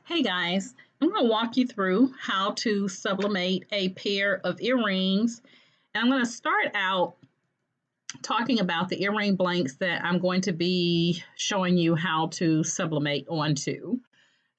Hey guys, I'm going to walk you through how to sublimate a pair of earrings. And I'm going to start out talking about the earring blanks that I'm going to be showing you how to sublimate onto.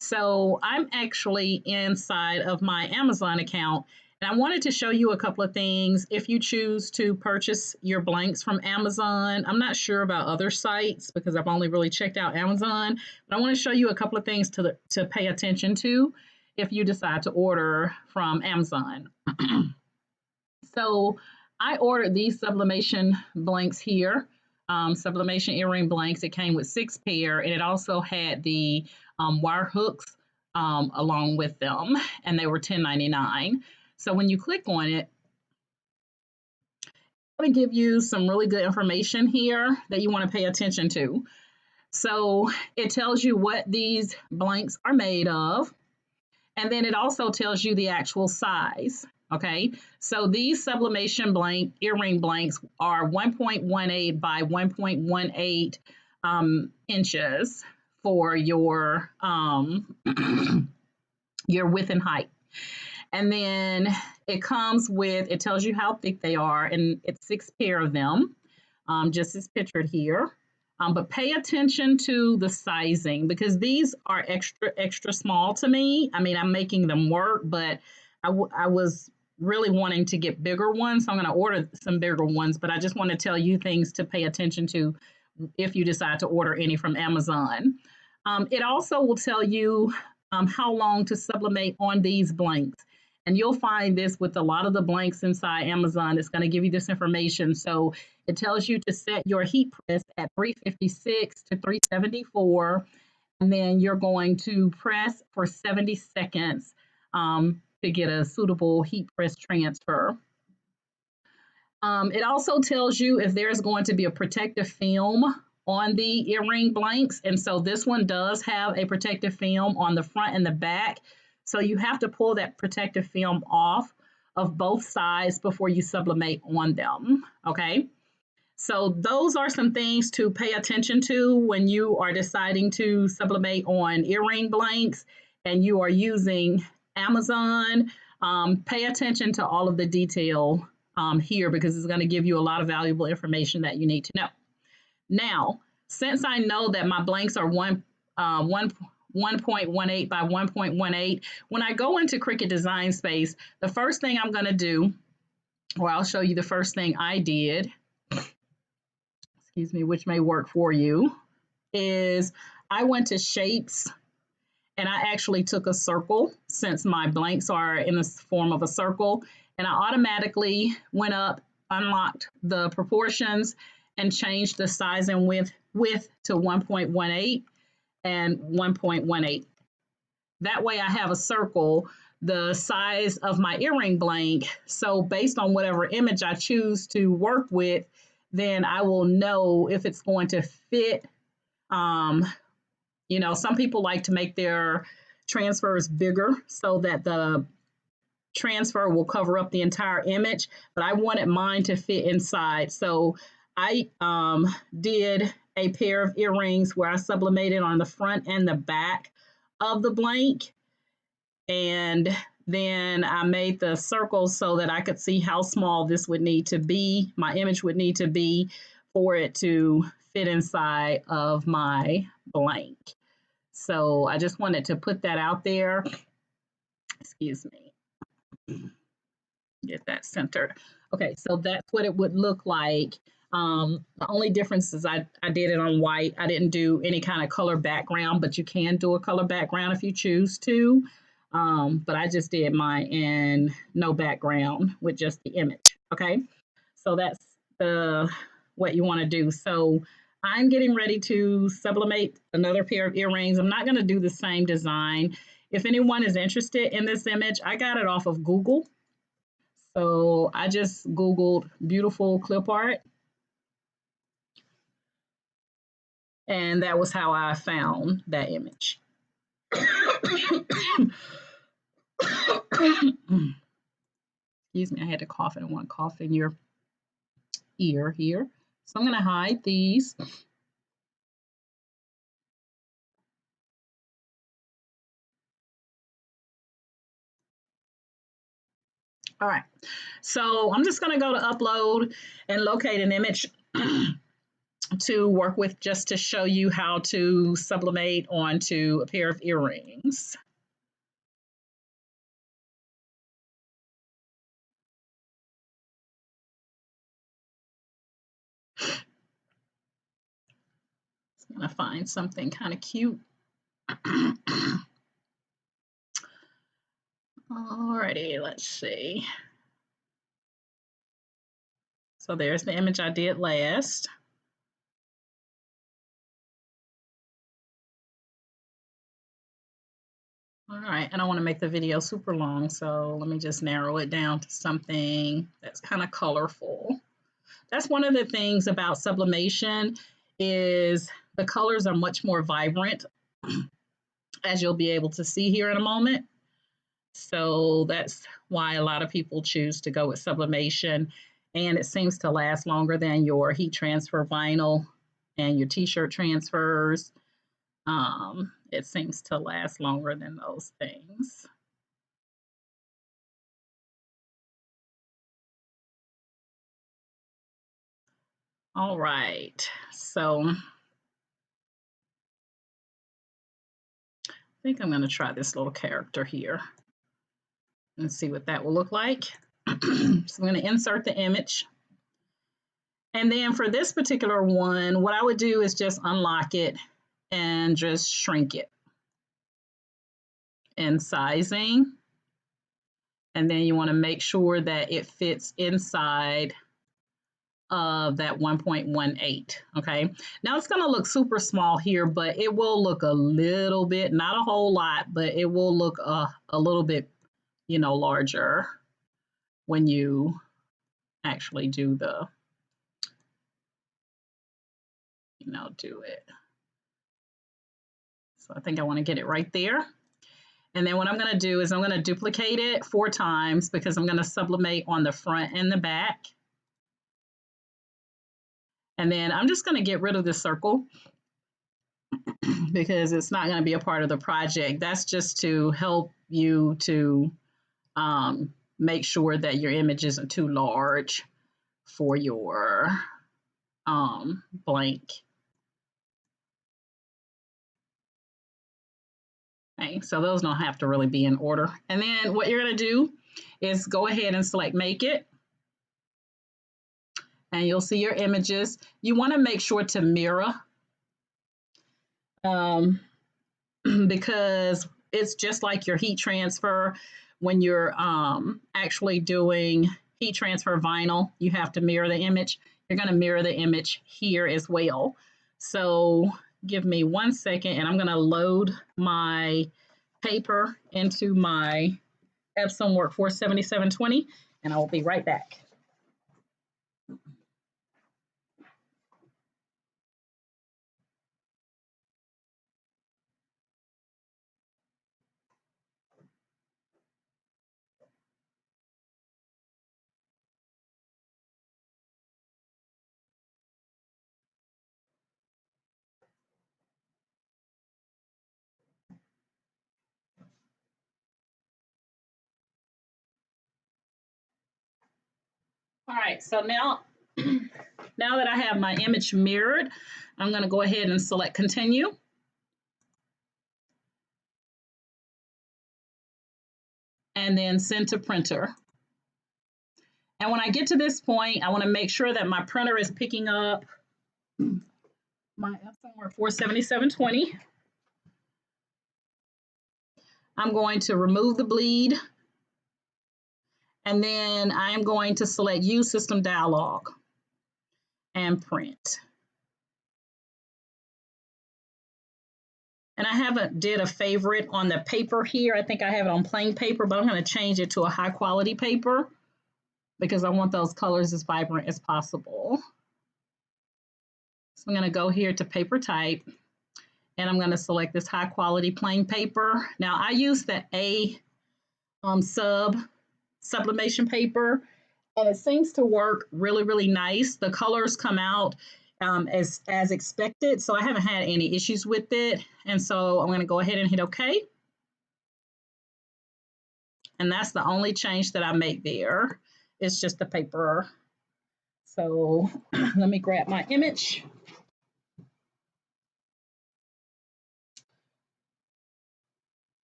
So I'm actually inside of my Amazon account, and I wanted to show you a couple of things. If you choose to purchase your blanks from Amazon, I'm not sure about other sites because I've only really checked out Amazon, but I want to show you a couple of things to pay attention to if you decide to order from Amazon. So I ordered these sublimation blanks here, sublimation earring blanks. It came with 6 pair, and it also had the wire hooks along with them, and they were $10.99. So when you click on it, I'm going to give you some really good information here that you want to pay attention to. So it tells you what these blanks are made of, and then it also tells you the actual size. Okay, so these sublimation earring blanks are 1.18 by 1.18 inches for your your width and height. And then it comes with, it tells you how thick they are, and it's 6 pair of them, just as pictured here. But pay attention to the sizing because these are extra small to me. I mean, I'm making them work, but I was really wanting to get bigger ones. So I'm going to order some bigger ones, but I just want to tell you things to pay attention to if you decide to order any from Amazon. It also will tell you how long to sublimate on these blanks. And you'll find this with a lot of the blanks inside Amazon. It's going to give you this information. So it tells you to set your heat press at 356 to 374, and then you're going to press for 70 seconds to get a suitable heat press transfer. It also tells you if there's going to be a protective film on the earring blanks. And so this one does have a protective film on the front and the back. So you have to pull that protective film off of both sides before you sublimate on them. Okay. So those are some things to pay attention to when you are deciding to sublimate on earring blanks and you are using Amazon. Pay attention to all of the detail here because it's going to give you a lot of valuable information that you need to know. Now, since I know that my blanks are 1.18 by 1.18, when I go into Cricut Design Space, the first thing I'm going to do, or I'll show you the first thing I did, excuse me, which may work for you, is I went to Shapes and I actually took a circle since my blanks are in the form of a circle, and I automatically went up, unlocked the proportions, and changed the size and width to 1.18 and 1.18. That way I have a circle the size of my earring blank. So based on whatever image I choose to work with, then I will know if it's going to fit. Some people like to make their transfers bigger so that the transfer will cover up the entire image, but I wanted mine to fit inside. So I did a pair of earrings where I sublimated on the front and the back of the blank. And then I made the circles so that I could see how small this would need to be, my image would need to be for it to fit inside of my blank. So I just wanted to put that out there. Excuse me. Get that centered. Okay, so that's what it would look like. The only difference is I did it on white. I didn't do any kind of color background, but you can do a color background if you choose to. But I just did mine in no background with just the image. Okay, so that's what you want to do. So I'm getting ready to sublimate another pair of earrings. I'm not going to do the same design. If anyone is interested in this image, I got it off of Google. So I just Googled beautiful clip art, and that was how I found that image. Excuse me, I had to cough. I don't want to cough in your ear here. So I'm going to hide these. All right, so I'm just going to go to upload and locate an image to work with just to show you how to sublimate onto a pair of earrings. I'm going to find something kind of cute. Alrighty, let's see. So there's the image I did last. All right, I don't want to make the video super long, so let me just narrow it down to something that's kind of colorful. That's one of the things about sublimation is the colors are much more vibrant, as you'll be able to see here in a moment. So that's why a lot of people choose to go with sublimation, and it seems to last longer than your heat transfer vinyl and your t-shirt transfers. It seems to last longer than those things. All right, so I think I'm going to try this little character here and see what that will look like. So I'm going to insert the image. And then for this particular one, what I would do is just unlock it and just shrink it in sizing. And then you want to make sure that it fits inside of that 1.18. Okay. Now it's going to look super small here, but it will look a little bit, not a whole lot, but it will look a little bit, larger when you actually do do it. So I think I want to get it right there. And then what I'm going to do is I'm going to duplicate it 4 times because I'm going to sublimate on the front and the back. And then I'm just going to get rid of this circle because it's not going to be a part of the project. That's just to help you to make sure that your image isn't too large for your blank. Okay, so those don't have to really be in order. And then what you're going to do is go ahead and select Make It. And you'll see your images. You want to make sure to mirror because it's just like your heat transfer. When you're actually doing heat transfer vinyl, you have to mirror the image. You're going to mirror the image here as well. So give me 1 second and I'm going to load my paper into my Epson Work 47720 and I will be right back. All right, so now that I have my image mirrored, I'm going to go ahead and select Continue. And then Send to Printer. And when I get to this point, I want to make sure that my printer is picking up my Epson 47720. I'm going to remove the bleed. And then I am going to select Use System Dialog and print. And I haven't did a favorite on the paper here. I think I have it on plain paper, but I'm going to change it to a high quality paper because I want those colors as vibrant as possible. So I'm going to go here to paper type and I'm going to select this high quality plain paper. Now I use the A sublimation paper and it seems to work really, really nice. The colors come out as expected. So I haven't had any issues with it. And so I'm going to go ahead and hit OK. And that's the only change that I make there. It's just the paper. So let me grab my image.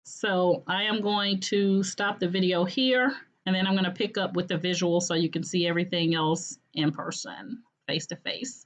So I am going to stop the video here, and then I'm going to pick up with the visual so you can see everything else in person, face to face.